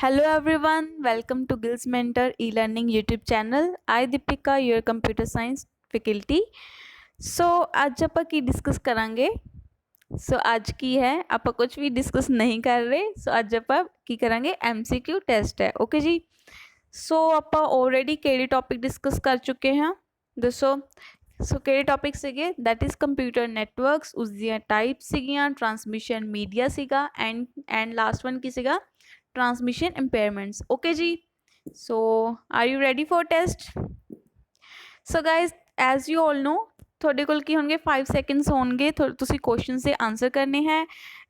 Hello everyone, welcome to Gills Mentor e-learning YouTube channel. I Deepika, your computer science faculty. सो आज ਆਪਾਂ ਕੀ discuss ਕਰਾਂਗੇ। ਅੱਜ ਕੀ ਹੈ, ਆਪਾਂ ਕੁਝ ਵੀ ਡਿਸਕਸ ਨਹੀਂ ਕਰ ਰਹੇ। ਅੱਜ ਆਪਾਂ ਕੀ ਕਰਾਂਗੇ, MCQ ਟੈਸਟ ਹੈ। ਓਕੇ ਜੀ। ਆਪਾਂ ਆਲਰੇਡੀ ਕਿਹੜੇ ਟੌਪਿਕ ਡਿਸਕਸ ਕਰ ਚੁੱਕੇ ਹਾਂ, ਦੱਸੋ। ਕਿਹੜੇ ਟੌਪਿਕ ਸੀਗੇ, ਦੈਟ ਇਜ਼ ਕੰਪਿਊਟਰ ਨੈਟਵਰਕਸ, ਉਸ ਦੀਆਂ ਟਾਈਪ ਸੀਗੀਆਂ, ਟਰਾਂਸਮਿਸ਼ਨ ਮੀਡੀਆ ਸੀਗਾ ਐਂਡ ਲਾਸਟ ਵਨ ਕੀ ਸੀਗਾ, transmission impairments. Okay ji, so are you ready for test? So guys, as you all know, ਤੁਹਾਡੇ ਕੋਲ ਕੀ ਹੋਣਗੇ 5 seconds ਹੋਣਗੇ, ਤੁਸੀਂ ਕੁਐਸਚਨਸ ਦੇ ਆਨਸਰ ਕਰਨੇ ਹੈ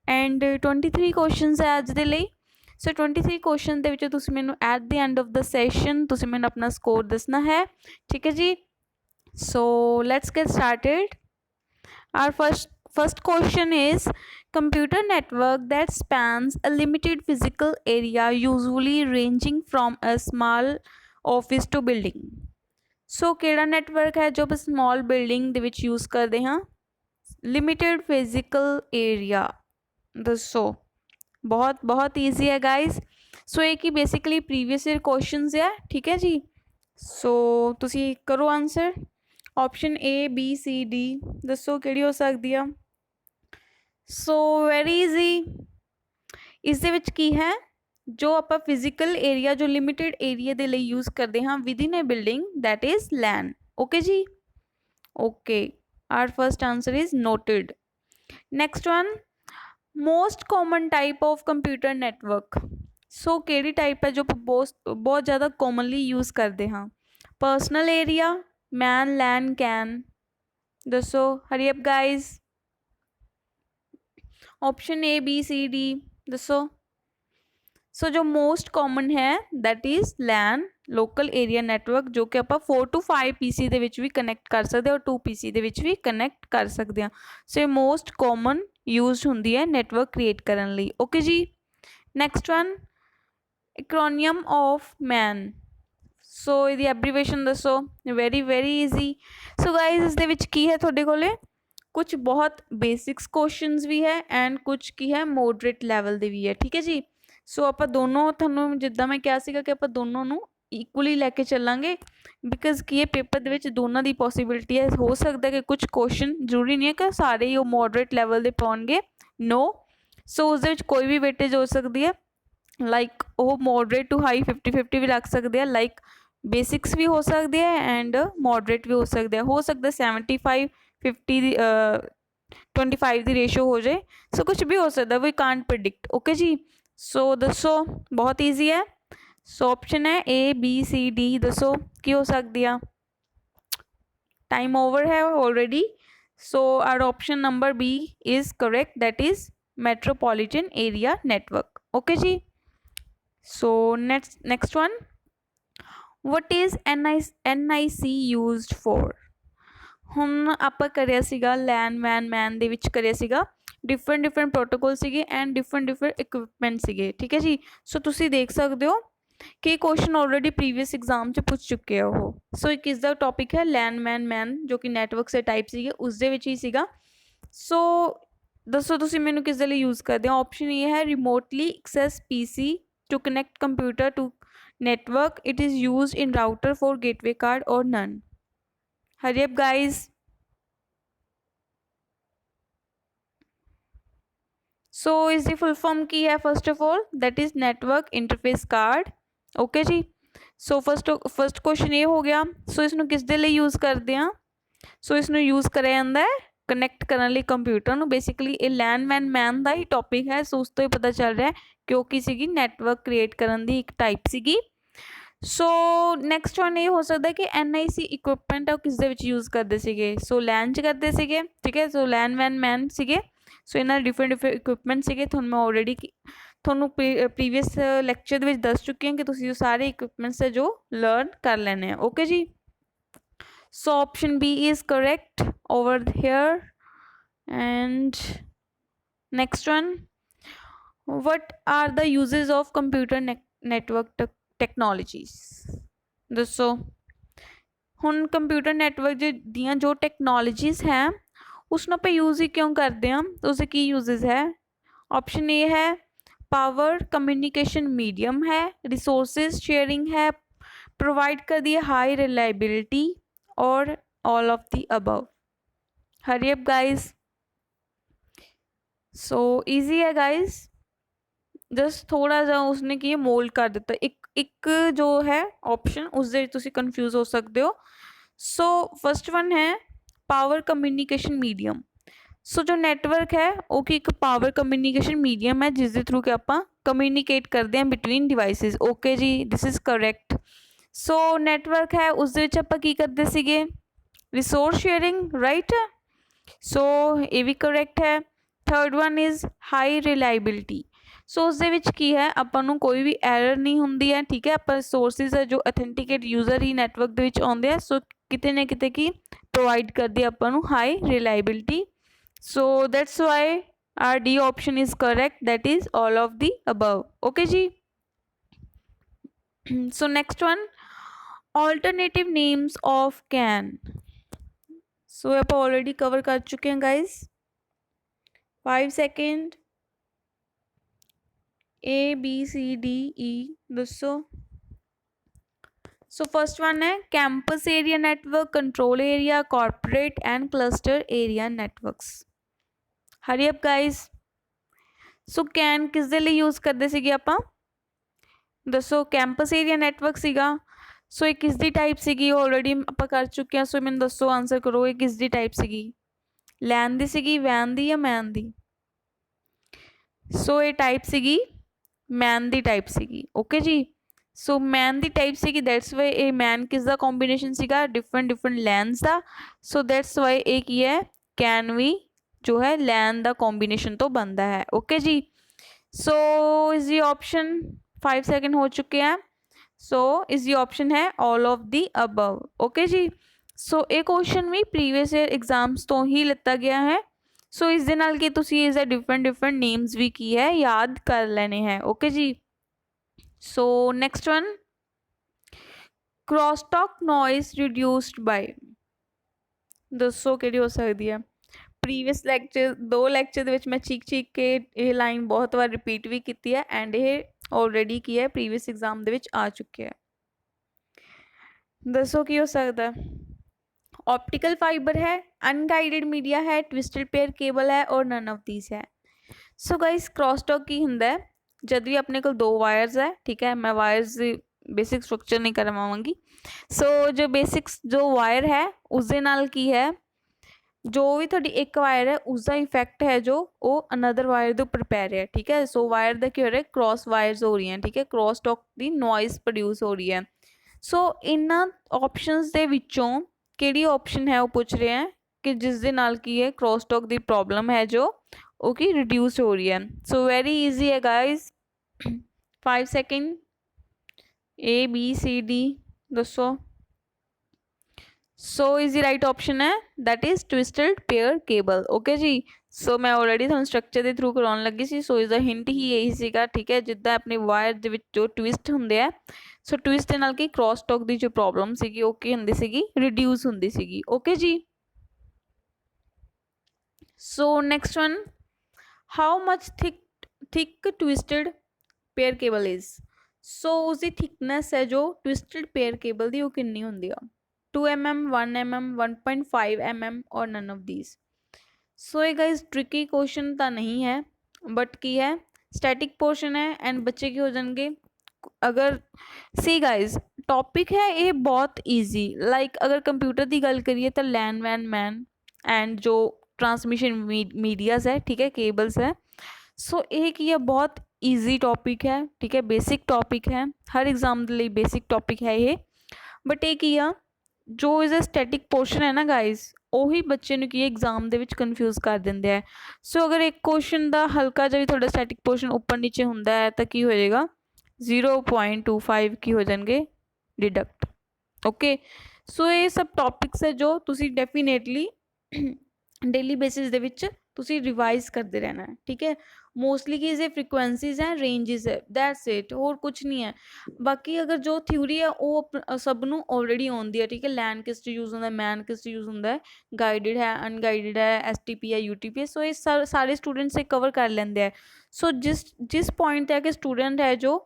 ਐਂਡ 23 ਕੁਐਸਚਨਸ ਹੈ ਅੱਜ ਦੇ ਲਈ। 23 ਕੁਐਸਚਨ ਦੇ ਵਿੱਚ ਤੁਸੀਂ ਮੈਨੂੰ at the end of the session ਤੁਸੀਂ ਮੈਨੂੰ ਆਪਣਾ ਸਕੋਰ ਦੱਸਣਾ ਹੈ, ਠੀਕ ਹੈ ਜੀ। Let's get started. Our first question is computer network that spans a limited physical area, usually ranging from a small office to building. ਕਿਹੜਾ ਨੈਟਵਰਕ ਹੈ ਜੋ ਆਪਾਂ small building ਦੇ ਵਿੱਚ use ਕਰਦੇ ਹਾਂ, limited physical area, ਦੱਸੋ। बहुत easy है guys। ਇਹ ਕੀ basically previous year questions है, ठीक है जी। ਤੁਸੀਂ ਕਰੋ answer. Option A B C D दसो ਕਿਹੜੀ ਹੋ ਸਕਦੀ ਆ। Very easy. ਇਸ ਦੇ ਵਿੱਚ ਕੀ ਹੈ, ਜੋ ਆਪਾਂ ਫਿਜ਼ੀਕਲ ਏਰੀਆ ਜੋ ਲਿਮਿਟਿਡ ਏਰੀਆ ਦੇ ਲਈ ਯੂਜ਼ ਕਰਦੇ ਹਾਂ within a building, that is LAN. Okay ਜੀ, okay. Our first answer is noted. Next one, most common type of computer network. ਕਿਹੜੀ ਟਾਈਪ ਹੈ ਜੋ ਬਹੁਤ ਜ਼ਿਆਦਾ ਕਾਮਨਲੀ ਯੂਜ਼ ਕਰਦੇ ਹਾਂ। Personal area, MAN, LAN, can, दसो। Hurry up guys. Option A B C D दसो। जो मोस्ट कॉमन है that is LAN, local area network, जो कि आप 4 to 5 PC ਦੇ ਵਿੱਚ ਵੀ ਕਨੈਕਟ ਕਰ ਸਕਦੇ और 2 PC ਦੇ ਵਿੱਚ ਵੀ ਕਨੈਕਟ ਕਰ ਸਕਦੇ ਹਾਂ। ਇਹ ਮੋਸਟ ਕਾਮਨ ਯੂਜ਼ਡ ਹੁੰਦੀ ਹੈ ਨੈਟਵਰਕ ਕ੍ਰੀਏਟ ਕਰਨ ਲਈ। ਓਕੇ ਜੀ। ਨੈਕਸਟ ਵਨ, ਐਕਰੋਨੀਅਮ ਆਫ ਮੈਨ। ਇਹਦੀ ਐਬਰੀਵੇਸ਼ਨ ਦੱਸੋ। Very easy. ਗਾਈਜ਼ ਇਸ ਦੇ ਵਿੱਚ ਕੀ ਹੈ, ਤੁਹਾਡੇ ਕੋਲੇ ਕੁਝ ਬਹੁਤ ਬੇਸਿਕਸ ਕੁਐਸਚਨਸ ਵੀ ਹੈ ਐਂਡ ਕੁਝ ਕੀ ਹੈ ਮੋਡਰੇਟ ਲੈਵਲ ਦੇ ਵੀ ਹੈ, ਠੀਕ ਹੈ ਜੀ। ਆਪਾਂ ਦੋਨੋਂ, ਤੁਹਾਨੂੰ ਜਿੱਦਾਂ ਮੈਂ ਕਿਹਾ ਸੀਗਾ ਕਿ ਆਪਾਂ ਦੋਨੋਂ ਨੂੰ ਇਕੁਅਲੀ ਲੈ ਕੇ ਚੱਲਾਂਗੇ, ਬਿਕਾਜ਼ ਕੀ ਹੈ ਪੇਪਰ ਦੇ ਵਿੱਚ ਦੋਨਾਂ ਦੀ ਪੋਸੀਬਿਲਿਟੀ ਹੈ। ਹੋ ਸਕਦਾ ਕਿ ਕੁਝ ਕੁਐਸਚਨ ਜ਼ਰੂਰੀ ਨਹੀਂ ਹੈ ਕਿ ਸਾਰੇ ਹੀ ਉਹ ਮੋਡਰੇਟ ਲੈਵਲ ਦੇ ਪਾਉਣਗੇ, ਨੋ। ਉਸ ਦੇ ਵਿੱਚ ਕੋਈ ਵੀ ਵੇਟੇਜ ਹੋ ਸਕਦੀ ਹੈ, ਲਾਈਕ ਉਹ ਮੋਡਰੇਟ ਟੂ ਹਾਈ 50-50 ਵੀ ਰੱਖ ਸਕਦੇ ਆ, ਲਾਈਕ ਬੇਸਿਕਸ ਵੀ ਹੋ ਸਕਦੇ ਆ ਐਂਡ ਮੋਡਰੇਟ ਵੀ ਹੋ ਸਕਦੇ ਆ। ਹੋ ਸਕਦਾ 75-50 ਦੀ 25 ਦੀ ਰੇਸ਼ੋ ਹੋ ਜਾਏ। ਕੁਛ ਵੀ ਹੋ ਸਕਦਾ, ਵੀ ਕਾਂਟ ਪ੍ਰੈਡਿਕਟ। ਓਕੇ ਜੀ। ਦੱਸੋ, ਬਹੁਤ ਈਜ਼ੀ ਹੈ। ਆਪਸ਼ਨ ਹੈ A B C D, ਦੱਸੋ ਕੀ ਹੋ ਸਕਦੀ ਆ। ਟਾਈਮ ਓਵਰ ਹੈ already. Or option number B is correct, that is metropolitan area network. Okay ਜੀ। next one, what is NIC used for? ਹੁਣ ਆਪਾਂ ਕਰਿਆ ਸੀਗਾ LAN ਦੇ ਵਿੱਚ ਕਰਿਆ ਸੀਗਾ, ਡਿਫਰੈਂਟ ਪ੍ਰੋਟੋਕੋਲ ਸੀਗੇ ਐਂਡ ਡਿਫਰੈਂਟ ਇਕਵਿਪਮੈਂਟ ਸੀਗੇ, ਠੀਕ ਹੈ ਜੀ। ਤੁਸੀਂ ਦੇਖ ਸਕਦੇ ਹੋ ਕਿ ਕੁਐਸਚਨ ਆਲਰੇਡੀ ਪ੍ਰੀਵੀਅਸ ਐਗਜ਼ਾਮ 'ਚ ਪੁੱਛ ਚੁੱਕੇ ਆ ਉਹ। ਇੱਕ ਇਸ ਦਾ ਟੌਪਿਕ ਹੈ LAN ਜੋ ਕਿ ਨੈਟਵਰਕਸ ਦੇ ਟਾਈਪ ਸੀਗੇ, ਉਸ ਦੇ ਵਿੱਚ ਹੀ ਸੀਗਾ। ਦੱਸੋ ਤੁਸੀਂ ਮੈਨੂੰ ਕਿਸ ਦੇ ਲਈ ਯੂਜ਼ ਕਰਦੇ ਹੋ। ਆਪਸ਼ਨ ਇਹ ਹੈ remotely access PC to connect computer to network. It is used in router for gateway card or none. Hurry up guys. Is the full form की है, first of all that is network interface card. Okay ji. first question ये हो गया। इसनों किस दे लिए use करते हैं। इसनों यूज़ करा जाता है कनैक्ट करने लिए कंप्यूटर ਨੂੰ। बेसिकली ਇਹ LAN ਦਾ ਹੀ ਟੌਪਿਕ ਹੈ। ਉਸ ਤੋਂ ਹੀ ਪਤਾ ਚੱਲ ਰਿਹਾ ਕਿਉਂਕਿ ਸੀਗੀ ਨੈਟਵਰਕ ਕ੍ਰੀਏਟ ਕਰਨ ਦੀ ਇੱਕ ਟਾਈਪ ਸੀਗੀ। ਨੈਕਸਟ ਵਨ ਇਹ ਹੋ ਸਕਦਾ ਕਿ NIC ਇਕਵਿਪਮੈਂਟ ਆ ਉਹ ਕਿਸ ਦੇ ਵਿੱਚ ਯੂਜ਼ ਕਰਦੇ ਸੀਗੇ। LAN 'ਚ ਕਰਦੇ ਸੀਗੇ, ਠੀਕ ਹੈ। LAN ਸੀਗੇ। ਇਹਨਾਂ ਦੇ ਡਿਫਰੈਂਟ ਇਕਵਿਪਮੈਂਟ ਸੀਗੇ। ਤੁਹਾਨੂੰ ਮੈਂ ਆਲਰੇਡੀ ਤੁਹਾਨੂੰ ਪ੍ਰੀਵੀਅਸ ਲੈਕਚਰ ਦੇ ਵਿੱਚ ਦੱਸ ਚੁੱਕੀ ਹਾਂ ਕਿ ਤੁਸੀਂ ਉਹ ਸਾਰੇ ਇਕਵਿਪਮੈਂਟਸ ਹੈ ਜੋ ਲਰਨ ਕਰ ਲੈਣੇ ਆ। ਓਕੇ ਜੀ। option B is correct over here. And next one, what are the uses of computer network technologies? ਦੱਸੋ। ਹੁਣ ਕੰਪਿਊਟਰ ਨੈਟਵਰਕ ਦੀਆਂ ਜੋ ਟੈਕਨੋਲੋਜੀਜ਼ ਹੈ ਉਸ ਨੂੰ ਆਪਾਂ ਯੂਜ਼ ਹੀ ਕਿਉਂ ਕਰਦੇ ਹਾਂ, ਉਸਦੇ ਕੀ ਯੂਜ਼ਸ ਹੈ। ਆਪਸ਼ਨ A ਹੈ पावर कम्युनिकेशन मीडियम है, रिसोर्सेज शेयरिंग है, प्रोवाइड कर दिए हाई रिलायबिलिटी, और all of the above. Hurry up guys. So easy है गाइस, जस्ट थोड़ा जा उसने की मोल्ड कर दिता, एक जो है ऑप्शन उससे तुसी कंफ्यूज हो सकते हो। सो फर्स्ट वन है पावर कम्युनिकेशन मीडियम। सो जो नैटवर्क है वो कि एक पावर कम्युनिकेशन मीडियम है जिसके थ्रू कि आप कम्युनिकेट करते हैं बिटवीन डिवाइसेस। ओके जी, this is correct. So network है उसदे विच आपां की करदे सीगे, रिसोर्स शेयरिंग, राइट। सो ये भी करेक्ट है। Third one is high reliability. So उसदे विच की है आपां नूं कोई भी एरर नहीं हुंदी है, ठीक है। आपां सोर्सिस है जो ऑथेंटिकेट यूजर ही नैटवर्क दे विच आउंदे हैं, सो किते ना किते की प्रोवाइड करदी आपां नूं high reliability. So that's why our D option is correct, that is all of the above. Okay जी। So next one, alternative names of can. So आप already cover कर चुके हैं guys। 5 second। A B C D E दसो। So first one है campus area network, control area, corporate and cluster area networks। Hurry up guys. So कैन किस दे लिए यूज करते सीगे आपां, दसो। कैंपस एरिया नैटवर्क सीगा। सो ये किस दी टाइप सीगी, ऑलरेडी आपां कर चुके हैं। सो मैंने दसो, आंसर करो, ये किस दी टाइप सीगी, लैन दी सीगी, वैन दी या मैन दी। सो ये टाइप सीगी मैन दी टाइप सीगी। ओके जी। सो मैन दी टाइप सीगी, दैट्स वाई ये मैन किस दा कॉम्बीनेशन सीगा, डिफरेंट डिफरेंट लैंस दा। सो दैट्स वाई ये की है कैन वी जो है लैन दा कॉम्बीनेशन तो बनता है। ओके जी। सो इज ये ऑप्शन 5 सेकंड हो चुके हैं। सो इज ये ऑप्शन है all of the above. Okay जी। सो ये क्वेश्चन भी प्रीवियस ईयर एग्जाम्स तो ही लिता गया है। सो इस दे नाल कि तुसी इस डिफरेंट डिफरेंट नेम्स भी की है याद कर लेने हैं। ओके जी। So next one, crosstalk noise reduced by, दसो कि हो सकती है। प्रीवियस लैक्चर 2 लैक्चर ਦੇ ਵਿੱਚ मैं चीक चीक के ये लाइन बहुत बार रिपीट भी की है एंड ये ऑलरेडी की है प्रीवियस एग्जाम ਦੇ ਵਿੱਚ आ चुके हैं। दसो की हो सकता है। ऑप्टिकल फाइबर है, अनगाइडेड मीडिया है, ट्विस्टेड पेयर केबल है और नन ऑफ दीज है। सो गाइस क्रॉसटॉक की हुंदा है जब भी अपने को 2 वायर्स है, ठीक है। मैं वायर्स बेसिक स्ट्रक्चर नहीं करवाऊंगी। सो जो बेसिक्स जो वायर है उसके नाल की है, जो भी थोड़ी एक वायर है उसका इफेक्ट है जो वो अनदर वायर के उपर पै रहा है, ठीक है। सो वायर का क्या हो रहा है, क्रॉस वायर्स हो रही हैं, ठीक है। क्रॉस टॉक की नॉइज प्रोड्यूस हो रही है। सो इन्हां ऑप्शनस दे विचों किहड़ी ऑप्शन है वो पूछ रहे हैं कि जिस दे नाल की है क्रॉस टॉक की प्रॉब्लम है जो ओके रिड्यूस हो रही है। सो वेरी इजी है guys. 5 second. A B C D दसो। So is the right option है that is twisted pair cable. Okay जी। सो मैं ऑलरेडी थोड़ा स्ट्रक्चर के थ्रू कराने लगी सी। सो इसका हिंट ही यही सीगा, ठीक है। जिद्दां अपने वायर दे विच जो ट्विस्ट हुंदे आ, सो ट्विस्ट दे नाल की क्रॉस टॉक की जो प्रॉब्लम सीगी वो की हुंदी सीगी, रिड्यूस हुंदी सीगी। ओके जी। So next one, how much thick twisted pair cable is. So उसकी थिकनेस है जो ट्विस्टेड पेयर केबल की वो कितनी होंदी आ, 2 mm, 1 mm, 1.5 mm और नन ऑफ दीज। सो ये गाइस ट्रिकी क्वेश्चन तो नहीं है बट की है स्टैटिक पोर्शन है एंड बच्चे की हो जाएंगे। अगर सी गाइस टॉपिक है ये बहुत इजी, लाइक अगर कंप्यूटर की गल करिए तो लैन वैन मैन एंड जो ट्रांसमिशन मीडियाज है, ठीक है, केबल्स है। सो ये की है बहुत ईजी टॉपिक है, ठीक है। बेसिक टॉपिक है, हर एग्जाम के लिए बेसिक टॉपिक है ये। बट ये की है जो इसका स्टैटिक पोर्शन है ना गाइज, ਉਹੀ ਬੱਚੇ ਨੂੰ ਕੀ एग्जाम ਦੇ ਵਿੱਚ ਕਨਫਿਊਜ਼ ਕਰ ਦਿੰਦੇ ਆ। ਸੋ ਅਗਰ ਇੱਕ ਕੁਐਸਚਨ ਦਾ ਹਲਕਾ ਜਿਹਾ ਵੀ ਤੁਹਾਡਾ ਸਟੈਟਿਕ ਪੋਰਸ਼ਨ ਉੱਪਰ ਨੀਚੇ ਹੁੰਦਾ ਹੈ ਤਾਂ ਕੀ ਹੋ ਜਾਏਗਾ 0.25 ਕੀ ਹੋ ਜਾਣਗੇ डिडक्ट। ओके। सो ये सब टॉपिक्स है जो तुसी डेफिनेटली डेली बेसिस दे विच तुसी रिवाइज करते रहना है, ठीक है। मोस्टली की जे फ्रिक्वेंसीज हैं, रेंजिज है, दैट्स इट, और कुछ नहीं है। बाकी अगर जो थ्योरी है वो सबनों ऑलरेडी आउंदी है, ठीक है। लैन किस यूज़ होंदा है, मैन किस यूज़ होंदा है, गाइडिड है, अनगाइडिड है, STP है, UTP है। सो ये सारे स्टूडेंट्स से कवर कर लेंदे हैं। सो जिस पॉइंट ते आके स्टूडेंट है जो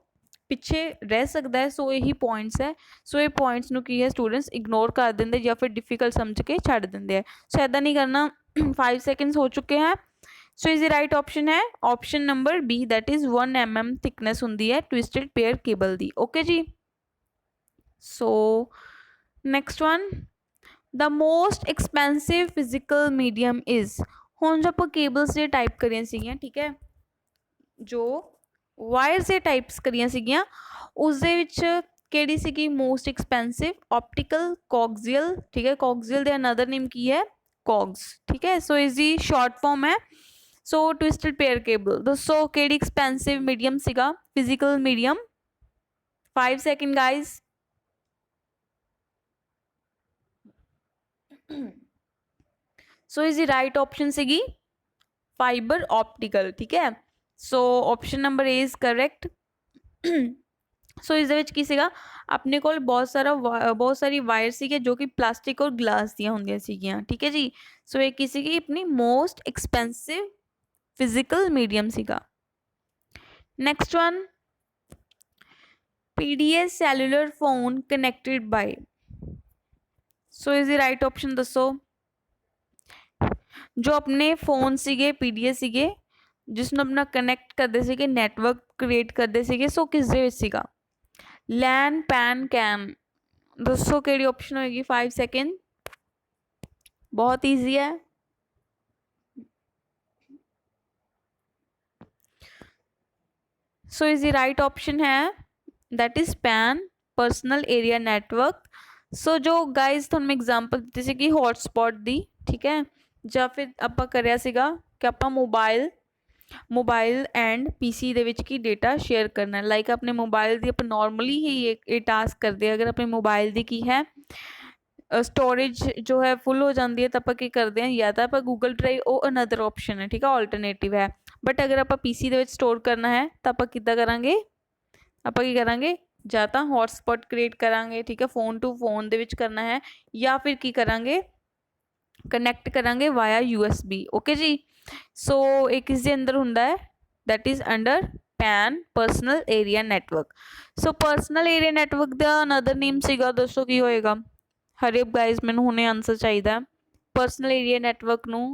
पिछे रह सकता है, सो यही पॉइंट्स है। सो ये पॉइंट्स ਨੂੰ ਕੀ ਹੈ स्टूडेंट्स इग्नोर कर देंगे या फिर डिफिकल्ट समझ के छੱਡ ਦਿੰਦੇ ਹੈ। सो ऐसा नहीं करना। 5 सेकेंड्स हो चुके हैं। सो इज राइट ऑप्शन है option number B, that is 1 mm thickness होंगी है ट्विस्टेड पेयर केबल दी। ओके जी। So next one, the most expensive physical medium is. हुण जो आप केबल्स जे टाइप करियां सीगियां, ठीक है, जो वायर्स जे टाइप्स करियां सीगियां उस दे विच किहड़ी सीगी मोस्ट एक्सपेंसिव? ऑप्टिकल कॉक्सियल, ठीक है, कॉक्सियल दे अनदर नेम की है कॉग्स, ठीक है। सो इसकी शॉर्ट फॉर्म है सो ट्विस्टेड पेयर केबल। दसो केड़ी एक्सपेंसिव मीडियम सीगा physical medium? 5 second guys. So इसकी राइट ऑप्शन सीगी फाइबर ऑप्टिकल, ठीक है। So option number A is correct. So इस दे विच की सीगा अपने कोल बहुत सारी वायर सीगे जो कि प्लास्टिक और ग्लास दियां होंदियां सीगियां, ठीक है जी। सो ये की सीगी अपनी मोस्ट एक्सपेंसिव फिजिकल मीडियम सीगा। Next one, PDS cellular phone connected by. So is the right option दसो। जो अपने फोन सीगे पीडीएस सीगे जिसनों अपना कनैक्ट करते सीगे, नैटवर्क क्रिएट करते सीगे, सो किस दे विच सीगा? LAN, PAN, CAN. दसो केड़ी ऑप्शन होएगी? 5 सेकेंड। बहुत ईजी है। So is the right option है that is PAN, personal area network. So जो गाइज तुहानूं मैं एग्जाम्पल दी सी कि हॉटस्पॉट दी, ठीक है, ਜਾਂ ਫਿਰ ਆਪਾਂ ਕਰਿਆ ਸੀਗਾ ਕਿ ਆਪਾਂ ਮੋਬਾਈਲ ਐਂਡ ਪੀਸੀ ਦੇ ਵਿੱਚ ਕੀ ਡੇਟਾ ਸ਼ੇਅਰ ਕਰਨਾ। ਲਾਈਕ ਆਪਣੇ ਮੋਬਾਈਲ ਦੀ ਆਪਾਂ ਨॉर्मली ही ਇਹ टास्क करते हैं। अगर अपने मोबाइल ਦੀ ਕੀ ਹੈ स्टोरेज जो है फुल हो जाती है तो आप करते हैं या तो आप गूगल ड्राइव, वो अनदर ऑप्शन है, ठीक है, ऑल्टरनेटिव है। बट अगर आप पीसी ਦੇ ਵਿੱਚ स्टोर करना है तो आप किद्दां करांगे? आप की करांगे ਜਾਂ ਤਾਂ हॉटस्पॉट क्रिएट करांगे, ठीक है, फोन टू फोन ਦੇ ਵਿੱਚ करना है, या फिर की करांगे कनैक्ट करांगे वाया USB। ओके जी। सो एक इसके अंदर हुंदा है that is under pan, personal area network. So personal area network का अनदर नेम सीगा, दसो की होएगा? हरे गाइज मैनूं हुणे आंसर चाहिदा। पर्सनल एरिया नेटवर्क नूं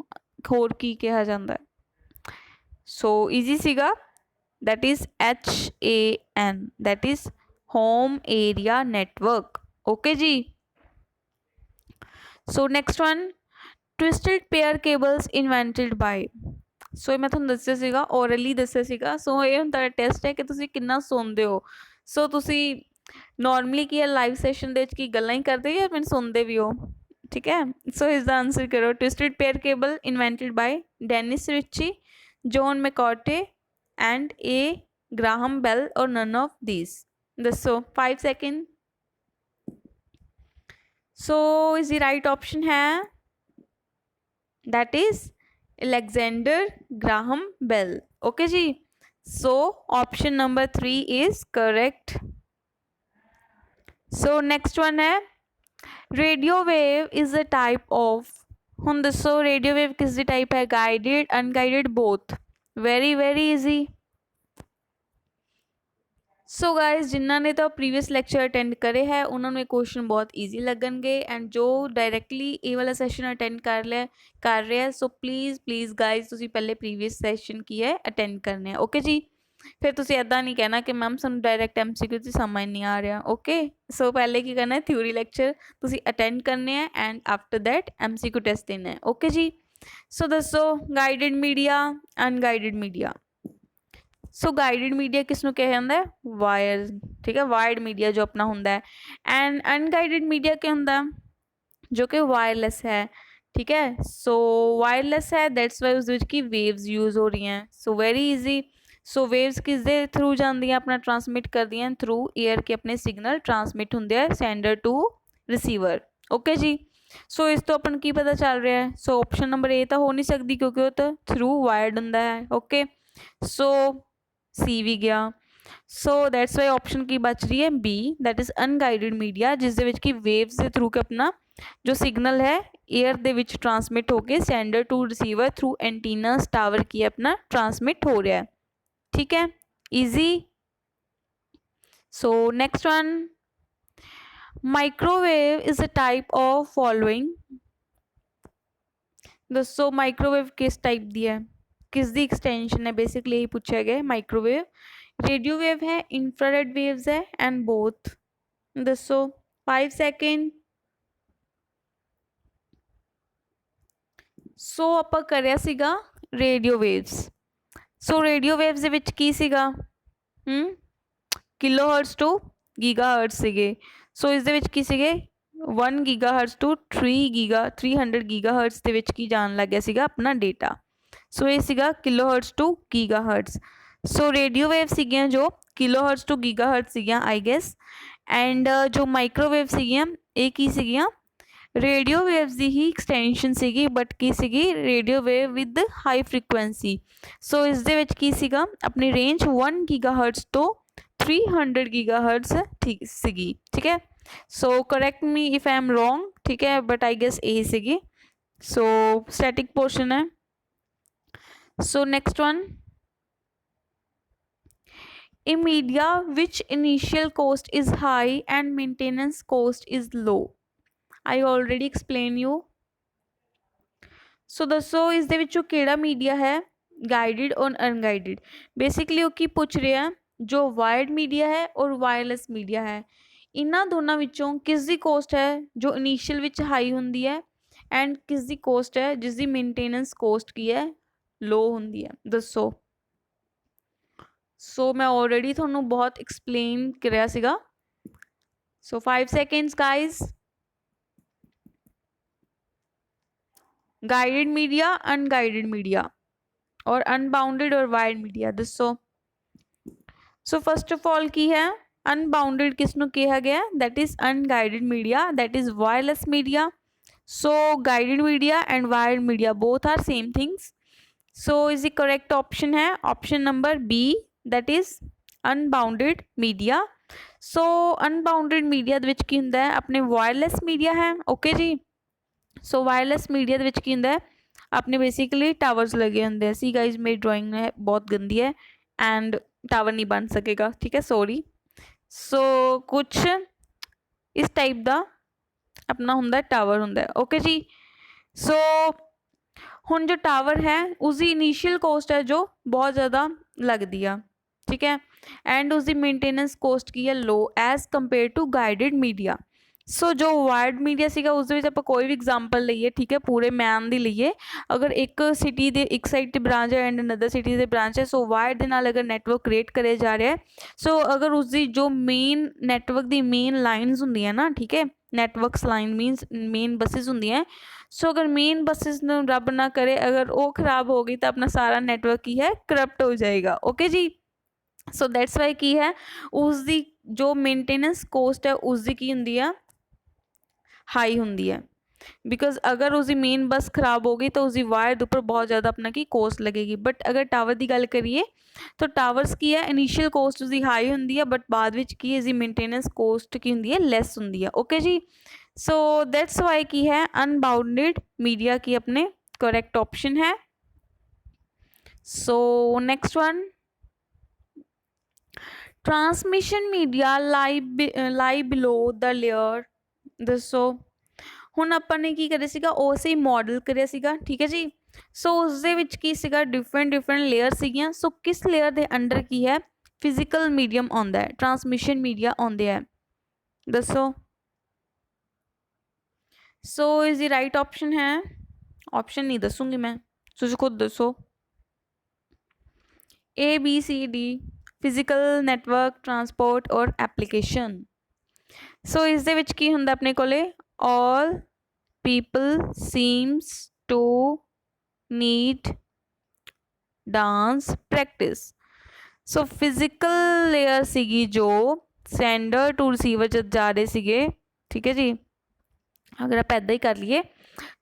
होर की कहा जांदा है? सो ईजी सीगा, that is HAN, that is home area network. Okay जी। So next one, twisted pair cables invented by. So मैं तुहानूं दस्सिया सीगा, ओरली दस्सिया सीगा। सो ये हुंदा टेस्ट है कि तुसीं किन्ना सौंदे हो। सो तुसीं नॉर्मली की है लाइव सैशन दे विच की गल्लां ही करदे हो या मैनूं सुनदे भी हो, ठीक है। सो इसका आंसर करो। Twisted pair cable invented by Dennis Ritchie, John McCarthy and A Graham Bell और नन ऑफ दीज। दसो 5 second. So is the right option है that is Alexander Graham Bell. Okay जी। So option number 3 is correct. So next one है radio wave is a type of. हुण दसो radio wave किस type है? Guided, unguided, both. Very very easy. So guys जिन्होंने तो previous lecture attend करे है उन्होंने क्वेश्चन बहुत ईजी लगनगे एंड जो डायरैक्टली ये वाला सैशन अटेंड कर रहे हैं, सो प्लीज़ गाइज तुसी पहले प्रीवियस सैशन की है अटेंड करने हैं। ओके जी। फिर तुसी ऐदा नहीं कहना कि मैम सानू डायरैक्ट MCQ से समझ नहीं आ रहा। ओके। सो पहले की करना है, थ्योरी लैक्चर तुसी अटेंड करने हैं and after that MCQ test देना है। ओके जी। सो दसो guided media, unguided media. So guided media किसनों कहा जाता है? वायर, ठीक है, वायर्ड मीडिया जो अपना होंदा है। एंड अनगाइडेड मीडिया क्या होंदा? जो कि वायरलैस है, ठीक है। सो वायरलैस है दैट्स वाई उस की वेव्स यूज हो रही हैं। So very easy. So waves किस दे थ्रू जाती अपना ट्रांसमिट कर दी थ्रू एयर के अपने सिग्नल ट्रांसमिट होंगे सेंडर टू रिसीवर। ओके जी। सो इस तो अपन की पता चल रहा है? सो ऑप्शन नंबर ए तो हो नहीं सकती क्योंकि वो तो थ्रू वायर्ड होंदा है। ओके। सो सी भी गया। सो दैट्स वाई ऑप्शन की बच रही है B, that is unguided media, जिस दे विच की वेव्स के थ्रू के अपना जो सिग्नल है एयर दे विच ट्रांसमिट होके sender to receiver through antennas tower की अपना ट्रांसमिट हो रहा है। ठीक है, easy. So next one, microwave is a type of following. दसो माइक्रोवेव किस टाइप दी है, किस दी एक्सटेंशन है, बेसिकली यही पूछा गया। माइक्रोवेव रेडियो वेव है, इंफ्रारेड वेव्स है, एंड बोथ। दसो 5 सेकेंड। सो ਆਪਾਂ ਕਰਿਆ ਸੀਗਾ radio waves. So radio waves ਦੇ ਵਿੱਚ ਕੀ ਸੀਗਾ, ਕਿਲੋ ਹਰਟਸ ਟੂ ਗੀਗਾ ਹਰਟਸ ਸੀਗੇ। ਸੋ ਇਸ ਦੇ ਵਿੱਚ ਕੀ ਸੀਗੇ 1 ਗੀਗਾ ਹਰਟਸ ਟੂ 300 ਗੀਗਾ ਹਰਟਸ ਦੇ ਵਿੱਚ ਕੀ ਜਾਣ ਲੱਗ ਗਿਆ ਸੀਗਾ ਆਪਣਾ ਡੇਟਾ। ਸੋ ਇਹ ਸੀਗਾ kilohertz to gigahertz. So radio wave ਸੀਗੀਆਂ ਜੋ kilohertz to gigahertz ਸੀਗੀਆਂ ਆਈ ਗੈਸ। ਐਂਡ ਜੋ ਮਾਈਕ੍ਰੋਵੇਵ ਸੀਗੀਆਂ ਇਹ ਕੀ ਸੀਗੀਆਂ, रेडियो वेव्स की ही एक्सटेंशन सीगी, बट की सीगी radio wave with high frequency. So इस दे विच की सीगा अपनी रेंज 1 गीगाहर्ट्ज तो 300 गीगाहर्ट्ज ठीक सीगी। ठीक है, so correct me if I am wrong, ठीक है, बट आई गेस यही सीगी। सो स्टैटिक पोर्शन है। So next one, in media which initial cost is high and maintenance cost is low। I already explain you। सो दसो इस दे विचों केड़ा media है guided और अनगाइडिड। बेसिकली वो की पूछ रहे हैं जो वायर्ड मीडिया है और वायरलैस मीडिया है, इन्हां दोनों विचों किस दी कोस्ट है जो इनीशियल विच हाई हुंदी है एंड किस दी कोस्ट है जिस दी मेनटेनेंस कोस्ट की है लो हुंदी है। दसो। सो मैं ऑलरेडी थोनों बहुत एक्सप्लेन कराया सीगा। सो 5 seconds guys. Guided media, unguided media और अनबाउंडेड और वायर्ड मीडिया दसो। सो फर्स्ट ऑफ ऑल की है अनबाउंडेड किसनों कहा गया, that is unguided media, that is wireless media. So guided media and wired media both are same things. So is the correct option है option number B, that is unbounded media. So unbounded media विच की हुंदा है अपने wireless media है। Okay जी। So wireless media के विच की हुंदा है अपने बेसिकली टावर्स लगे होंगे। सी गाइज मेरी ड्राइंग है बहुत गंदी है एंड टावर नहीं बन सकेगा, ठीक है, सॉरी। सो कुछ इस टाइप का अपना हुंदा टावर हुंदा है। ओके जी। सो हुण जो टावर है उसकी इनीशियल कोस्ट है जो बहुत ज़्यादा लगती है, ठीक है, एंड उसकी मेनटेनेंस कोस्ट की है low as compare to guided media. So जो वायर्ड मीडिया सीगा उस आप कोई भी एग्जाम्पल लीए, ठीक है, पूरे मैन की लीए, अगर एक सिटी के एक साइड ते ब्रांच है एंड अनदर सिटी के ब्रांच है, सो वायर्ड नाल अगर नैटवर्क क्रिएट करे जा रहा है, सो अगर उसकी जो मेन नैटवर्क की मेन लाइनस होंदियां ना, ठीक है, नैटवर्क्स लाइन मीनस मेन बसिस होंदियां। सो अगर मेन बसिस रब ना करे अगर वो खराब हो गई तो अपना सारा नैटवर्क ही है करप्ट हो जाएगा। ओके जी। सो दैट्स वाई की है उसकी जो मेनटेनेंस कोस्ट है उसकी की होंदी है हाई होंदी है, बिकॉज अगर उसकी मेन बस खराब हो गई तो उसकी वायर के उपर बहुत ज़्यादा अपना की कोस्ट लगेगी। बट अगर टावर की गल करिए तो टावर्स की है इनीशियल कोस्ट उसकी हाई होंदी है बट बाद विच की इसकी मेनटेनेंस कोस्ट की होंदी है लैस होंदी है। ओके जी। सो दैट्स वाई की है अनबाउंडेड मीडिया की अपने करेक्ट ऑप्शन है। So next one, transmission media lie below the layer. दसो हुण आपां ने की करिया सीगा उसे मॉडल करिया सीगा, ठीक है जी। सो उस दे विच की सीगा डिफरेंट डिफरेंट लेयर सीगियां। सो किस लेयर दे अंडर की है फिजिकल मीडियम आउंदा है, ट्रांसमिशन मीडिया आउंदे है, दसो। So is the right option है, ऑप्शन नहीं दसूंगी मैं, तुसीं खुद दसो, A B C D, physical network transport और एप्लीकेशन। सो इस दे विच की हुंदा अपने कोले all people seems to need dance practice. So physical layer सीगी जो सेंडर टू रिसीवर जब जा रहे सीगे, ठीक है जी, अगर आप ऐदा ही कर लिए।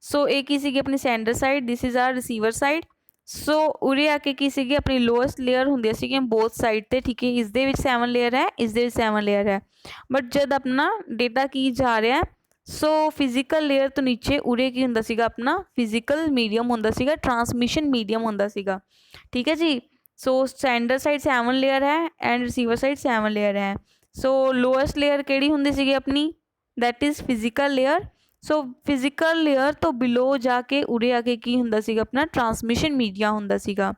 सो एक ही सीगी अपनी sender side, this is our receiver side. So उरे आके की सीगी अपनी लोएस्ट लेयर होंदियां सीगियां बोथ साइड ते, ठीक है, इस दे विच 7 लेयर है, इस दे विच 7 लेयर है। बट जब अपना डेटा की जा रहा है सो फिजिकल लेयर तो नीचे उरे की हुंदा सीगा अपना फिजिकल मीडियम हुंदा सीगा, ट्रांसमिशन मीडियम हुंदा सीगा, ठीक है जी। सो सेंडर साइड 7 लेयर है एंड रिसीवर साइड 7 लेयर है। सो लोएस्ट लेयर किहड़ी हुंदी सीगी अपनी, that is physical layer. So physical layer तो बिलो जाके उरे आके की हुंदा सीगा अपना ट्रांसमिशन मीडिया हुंदा सीगा।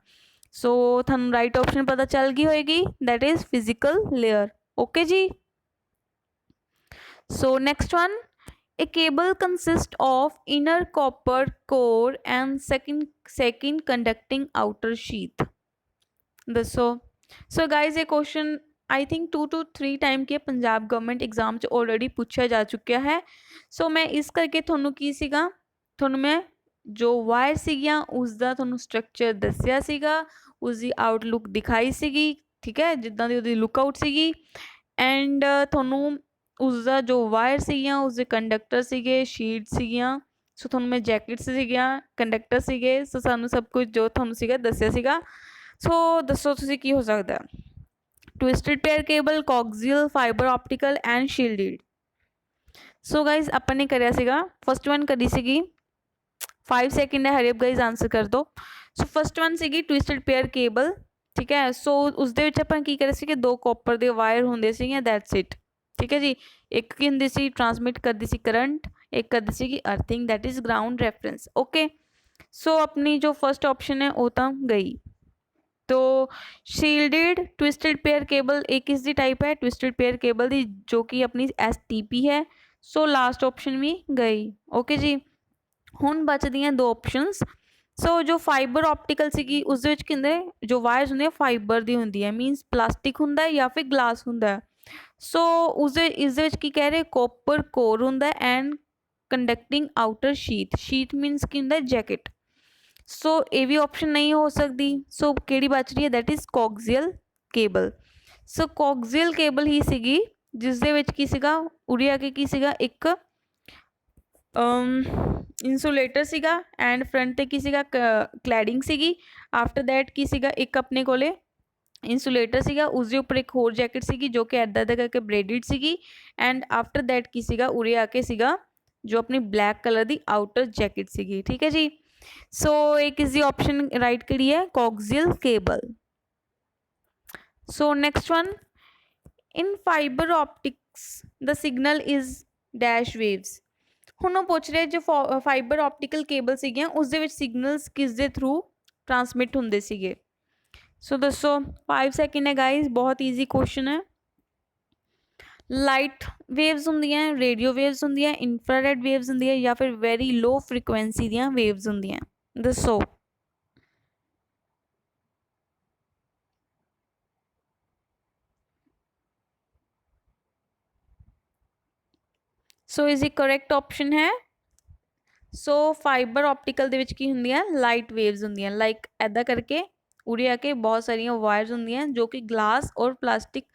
सो थानू राइट ऑप्शन पता चल गई होएगी, that is physical layer. Okay जी। So next one, a cable consists of inner copper core and second conducting outer sheath। दसो। सो गाइज ये question I think 2 to 3 time के पंजाब गवर्नमेंट एग्जाम च already पूछा जा चुका है। सो मैं इस करके थोनू की सीगा, थोनू मैं जो वायर सीगियां उसका थोनू स्ट्रक्चर दसिया सीगा, उसकी आउटलुक दिखाई सीगी, ठीक है, जिद्दां दी उहदी लुकआउट सीगी। एंड थोनू उसका जो वायर सीगियां उसके कंडक्टर सीगे, शीट सीगियां। सो थोनू मैं जैकेट सीगियां, कंडक्टर सीगे। सो सानू सब कुछ जो थोनू सीगा दसिया सीगा। सो दसो तुसी की हो सकता है। Twisted pair cable, coaxial, fibre optical and shielded. So guys अपन ने करिया सीगा, फर्स्ट वन करी सीगी, 5 सेकंड है, हरी अप गाइज आंसर कर दो। सो फर्स्ट वन सीगी ट्विस्टेड पेयर केबल, ठीक है। सो उसदे विच आपां की करे सीगे, 2 कॉपर दे वायर हुंदे सीगे, दैट्स इट, ठीक है जी। एक की हुंदी सी ट्रांसमिट करदी सी करंट, एक करदी सी earthing, that is ground reference. Okay. So अपनी जो फर्स्ट ऑप्शन है वो तो गई। तो शील्डेड ट्विस्टेड पेयर केबल एक किसकी टाइप है, ट्विस्टेड पेयर केबल दी, जो कि अपनी STP है। सो लास्ट ऑप्शन भी गई। ओके जी। हुण बचदियां 2 ऑप्शनस। सो जो फाइबर ऑप्टिकल सीगी उसदे विच किंदे जो वायर्स हुंदे फाइबर दी हुंदी है, मीनस प्लास्टिक हुंदा है या फिर ग्लास हुंदा है। सो उसदे इसदे विच की कह रहे, कॉपर कोर हुंदा है and conducting outer sheath. Sheath मीनस की हुंदा है जैकेट। सो ये भी ऑप्शन नहीं हो सकती। सो केड़ी बच रही है, that is coaxial cable. So coaxial cable ही सीगी जिस दे विच की सीगा, उरे आके की सीगा एक इंसुलेटर सीगा एंड फ्रंट ते की सीगा क्लैडिंग सीगी। आफ्टर दैट की सीगा एक अपने कोले इंसुलेटर सीगा, उसके उपर एक होर जैकेट सीगी जो कि इदा इदा करके ब्रेडिड सीगी। एंड आफ्टर दैट की सीगा उरे आके सीगा जो अपनी ब्लैक कलर की आउटर जैकेट सीगी, ठीक है जी। सो एक इजी ऑप्शन राइट करी है, coaxial cable. So next one, in fibre optics the signal is dash waves. हुण वो पूछ रहे जो फाइबर ऑप्टिकल केबल सीगियां उसदे विच सिग्नल्स किस दे थ्रू ट्रांसमिट हुंदे सीगे। सो दसो, 5 सेकंड है गाइज, बहुत ईजी क्वेश्चन है। लाइट वेव्स होंदियां, रेडियो वेव्स होंदियां, इंफ्रारेड वेव्स होंदियां या फिर वेरी लो फ्रीकुएंसी दियां वेव्स होंदियां, दसो। So is the correct option है। सो फाइबर ऑप्टिकल दे विच की हुंदियां लाइट वेव्स होंदियां, लाइक ऐदा करके उड़े आके बहुत सारिया वायर्स होंदियां जो कि ग्लास और प्लास्टिक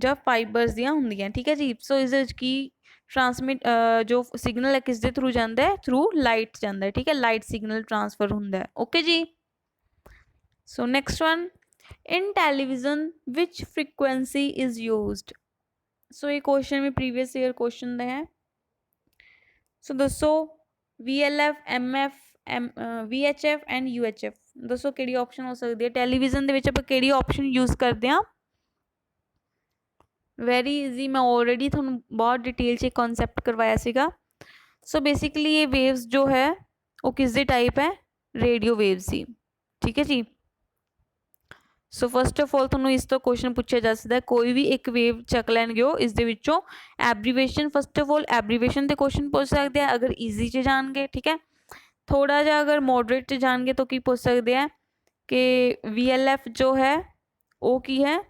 या फाइबर्स दियां होंदियां, ठीक है जी। सो इस की ट्रांसमिट जो सिग्नल है किस दे थ्रू जाता है, थ्रू लाइट जाता है, ठीक है, लाइट सिग्नल ट्रांसफर होंदा है। ओके जी। So next one, in television which frequency is used. So ये क्वेश्चन में प्रीवियस ईयर क्वेश्चन है। सो दसो, VLF, MF, VHF and UHF, दसो कि ऑप्शन हो सकती है टैलीविजन के कि ऑप्शन यूज करते हैं। वेरी ईजी, मैं ऑलरेडी थोड़ा बहुत डिटेल से कॉन्सैप्ट करवाया सीगा। सो बेसिकली ये वेव्स जो है वो किस टाइप है, रेडियो वेव्स ही, ठीक है जी। सो फस्ट ऑफ ऑल थोड़ा इस तो क्वेश्चन पूछा जा सकता है, कोई भी एक वेव चक लैनगे इस abbreviation, first of all abbreviation के क्वेश्चन पूछ सकते हैं अगर ईजी च जाएंगे, ठीक है। थोड़ा जा अगर मॉडरेट च जाएंगे तो की पूछ सकते हैं कि VLF जो है वो की है,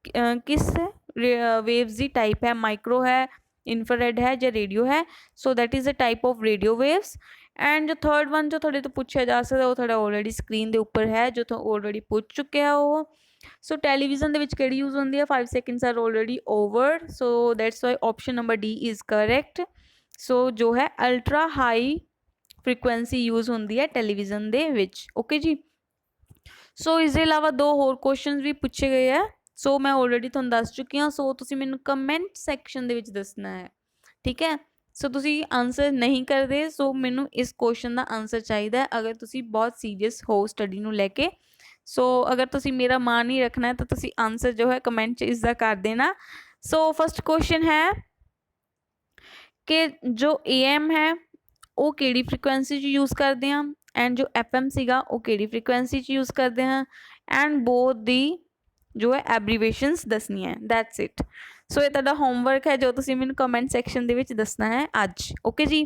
किस वेव्स की टाइप है, माइक्रो है, इंफ्रारेड है या रेडियो है। So that is a type of radio waves. And जो थर्ड वन जो थोड़े तो पूछा जा सकता वो थोड़ा ऑलरेडी स्क्रीन के उपर है जो ऑलरेडी पूछ चुके हैं वो। सो टैलीविजन के यूज होंगी है, 5 seconds are already over. So that's why option number D is correct. So जो है अल्ट्रा हाई फ्रीकुएंसी यूज होंगी है टैलीविजन दे विच। ओके जी। सो इसके अलावा 2 होर क्वेश्चन भी पूछे गए हैं। सो मैं ऑलरेडी तुहानू दस चुकी हाँ। सो तुसी मैनू कमेंट सैक्शन दे विच दसना है, ठीक है। सो तुसी आंसर नहीं करते, सो मैनू इस क्वेश्चन का आंसर चाहिए अगर तुसी बहुत सीरीयस हो स्टडी नू लैके। सो अगर तुसी मेरा मान नहीं रखना है तो तुसी आंसर जो है कमेंट च इसका कर देना। सो फर्स्ट क्वेश्चन है कि जो AM है ਉਹ ਕਿਹੜੀ ਫ੍ਰੀਕੁਐਂਸੀ 'ਚ ਯੂਜ਼ ਕਰਦੇ ਹਾਂ ਐਂਡ ਜੋ FM ਸੀਗਾ ਉਹ ਕਿਹੜੀ ਫ੍ਰੀਕੁਐਂਸੀ 'ਚ ਯੂਜ਼ ਕਰਦੇ ਹਾਂ ਐਂਡ ਬੋਥ ਦੀ ਜੋ ਹੈ ਐਬਰੀਵੇਸ਼ਨਸ ਦੱਸਣੀਆਂ ਦੈਟਸ ਇਟ। ਸੋ ਇਹ ਤੁਹਾਡਾ ਹੋਮਵਰਕ ਹੈ ਜੋ ਤੁਸੀਂ ਮੈਨੂੰ ਕਮੈਂਟ ਸੈਕਸ਼ਨ ਦੇ ਵਿੱਚ ਦੱਸਣਾ ਹੈ ਅੱਜ। ਓਕੇ ਜੀ।